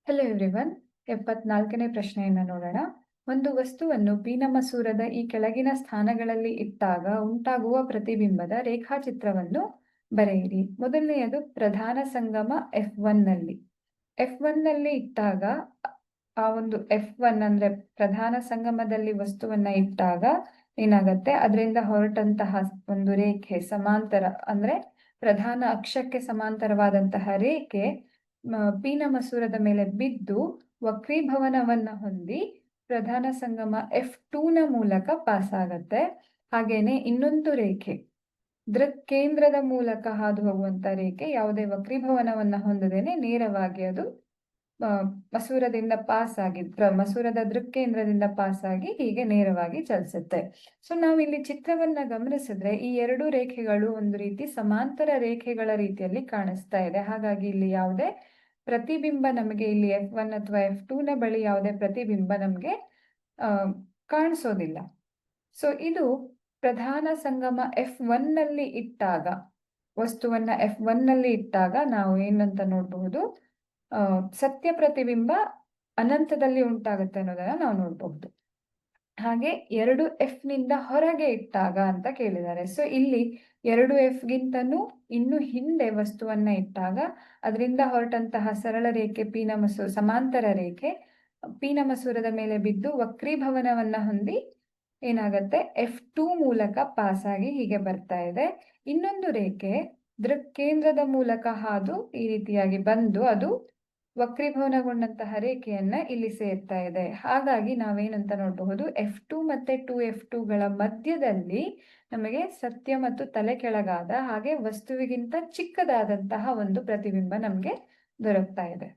Hello everyone. 74ನೇ ಪ್ರಶ್ನೆಯನ್ನು ನೋಡೋಣ. ಒಂದು ವಸ್ತುವನ್ನು ಪೀನಮಸೂರದ ಈ ಕೆಳಗಿನ ಸ್ಥಾನಗಳಲ್ಲಿ ಇಟ್ಟಾಗ ಉಂಟಾಗುವ ಪ್ರತಿಬಿಂಬದ ರೇಖಾಚಿತ್ರವನ್ನು ಬರೆಯಿರಿ. ಮೊದಲನೆಯದು ಪ್ರಧಾನ ಸಂಗಮ F1 ನಲ್ಲಿ. F1 ನಲ್ಲಿ ಇಟ್ಟಾಗ ಆ ಒಂದು F1 ಅಂದ್ರೆ ಪ್ರಧಾನ ಸಂಗಮದಲ್ಲಿ ವಸ್ತುವನ್ನ ಇಟ್ಟಾಗ ಏನಾಗತ್ತೆ, ಅದರಿಂದ ಹೊರಟಂತಹ ಒಂದು ರೇಖೆ ಸಮಾಂತರ ಅಂದ್ರೆ ಪ್ರಧಾನ ಅಕ್ಷಕ್ಕೆ ಸಮಾಂತರವಾದಂತಹ ರೇಖೆ ಪೀನಮಸೂರದ ಮೇಲೆ ಬಿದ್ದು ವಕ್ರೀಭವನವನ್ನ ಹೊಂದಿ ಪ್ರಧಾನ ಸಂಗಮ F2 ನ ಮೂಲಕ ಪಾಸ್ ಆಗತ್ತೆ. ಹಾಗೇನೆ ಇನ್ನೊಂದು ರೇಖೆ ದೃಕ್ಕೇಂದ್ರದ ಮೂಲಕ ಹಾದು ಹೋಗುವಂತ ರೇಖೆ ಯಾವುದೇ ವಕ್ರೀಭವನವನ್ನ ಹೊಂದದೇನೆ ನೇರವಾಗಿ ಅದು ಮಸೂರದಿಂದ ಪಾಸ್ ಆಗಿ ಮಸೂರದ ದೃಕ್ಕೇಂದ್ರದಿಂದ ಪಾಸ್ ಆಗಿ ಹೀಗೆ ನೇರವಾಗಿ ಚಲಿಸುತ್ತೆ. ಸೊ ನಾವಿಲ್ಲಿ ಚಿತ್ರವನ್ನ ಗಮನಿಸಿದ್ರೆ ಈ ಎರಡು ರೇಖೆಗಳು ಒಂದು ರೀತಿ ಸಮಾಂತರ ರೇಖೆಗಳ ರೀತಿಯಲ್ಲಿ ಕಾಣಿಸ್ತಾ ಇದೆ. ಹಾಗಾಗಿ ಇಲ್ಲಿ ಯಾವುದೇ ಪ್ರತಿಬಿಂಬ ನಮಗೆ ಇಲ್ಲಿ F1 ಅಥವಾ F2 ನ ಬಳಿ ಯಾವುದೇ ಪ್ರತಿಬಿಂಬ ನಮಗೆ ಕಾಣಿಸೋದಿಲ್ಲ. ಸೊ ಇದು ಪ್ರಧಾನ ಸಂಗಮ F1 ನಲ್ಲಿ ಇಟ್ಟಾಗ, ವಸ್ತುವನ್ನ F1 ನಲ್ಲಿ ಇಟ್ಟಾಗ ನಾವು ಏನಂತ ನೋಡಬಹುದು, ಸತ್ಯ ಪ್ರತಿಬಿಂಬ ಅನಂತದಲ್ಲಿ ಉಂಟಾಗುತ್ತೆ ಅನ್ನೋದನ್ನ ನಾವು ನೋಡಬಹುದು. ಹಾಗೆ 2F ನಿಂದ ಹೊರಗೆ ಇಟ್ಟಾಗ ಅಂತ ಕೇಳಿದ್ದಾರೆ. ಸೊ ಇಲ್ಲಿ 2F ಗಿಂತನೂ ಇನ್ನು ಹಿಂದೆ ವಸ್ತುವನ್ನ ಇಟ್ಟಾಗ ಅದರಿಂದ ಹೊರಟಂತಹ ಸರಳ ರೇಖೆ ಸಮಾಂತರ ರೇಖೆ ಪೀನಮಸೂರದ ಮೇಲೆ ಬಿದ್ದು ವಕ್ರೀಭವನವನ್ನ ಹೊಂದಿ ಏನಾಗತ್ತೆ, F2 ಮೂಲಕ ಪಾಸ್ ಆಗಿ ಹೀಗೆ ಬರ್ತಾ ಇದೆ. ಇನ್ನೊಂದು ರೇಖೆ ದೃಕ್ಕೇಂದ್ರದ ಮೂಲಕ ಹಾದು ಈ ರೀತಿಯಾಗಿ ಬಂದು ಅದು ವಕ್ರೀಭವನಗೊಂಡಂತಹ ರೇಖೆಯನ್ನ ಇಲ್ಲಿ ಸೇರ್ತಾ ಇದೆ. ಹಾಗಾಗಿ ನಾವೇನಂತ ನೋಡಬಹುದು, F2 ಮತ್ತೆ 2F2 ಗಳ ಮಧ್ಯದಲ್ಲಿ ನಮಗೆ ಸತ್ಯ ಮತ್ತು ತಲೆ ಕೆಳಗಾದ ಹಾಗೆ ವಸ್ತುವಿಗಿಂತ ಚಿಕ್ಕದಾದಂತಹ ಒಂದು ಪ್ರತಿಬಿಂಬ ನಮಗೆ ದೊರಕ್ತಾ ಇದೆ.